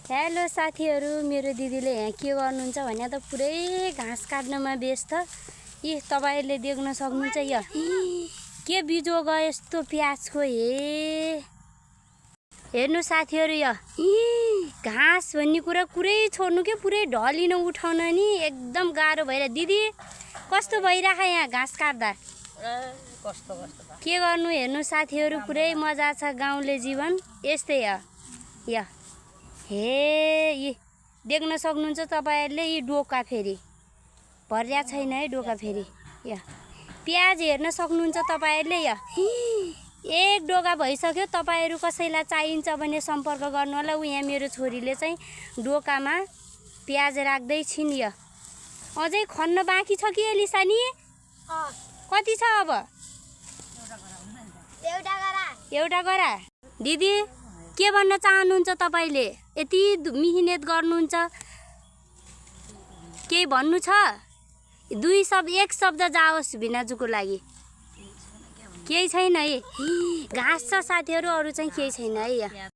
Hello साथीहरू, मेरो दिदीले यहाँ के गर्नुहुन्छ भने त पुरै घाँस काट्नमा व्यस्त। यी तपाईहरुले देख्न सक्नुहुन्छ यो के बिजो गयो यस्तो प्याजको हेर्नु साथीहरू, यो घाँस भन्ने कुरा कुरै छोड्नु के पुरै ढलिन उठाउन नि एकदम गाह्रो भइरा। दिदी कस्तो भइराख यहाँ घाँस काट्दा? कस्तो के गर्नु हेर्नु साथीहरू, पुरै मजा छ गाउँले जीवन यस्तै हो। या हे यी देख्न सक्नुहुन्छ तपाईहरुले, यी डोका फेरि भर्या छैन है डोका फेरि। या प्याज हेर्न सक्नुहुन्छ तपाईहरुले, या एक डोका भइसक्यो। तपाईहरु कसैलाई चाहिन्छ भने सम्पर्क गर्नु होला। यहाँ मेरो छोरीले चाहिँ डोकामा प्याज राख्दै छिन्। यो अझै खन्न बाँकी छ कि एलिसा नि? कति छ अब? एउटा गरा। दिदी के भन्न चाहनुहुन्छ तपाईले? यति मिहिनेत गर्नुहुन्छ, केही भन्नु छ? दुई शब्द एक शब्द जाओस् भिनाजुको लागि। केही छैन है, घाँस छ साथीहरू, अरू चाहिँ केही छैन है।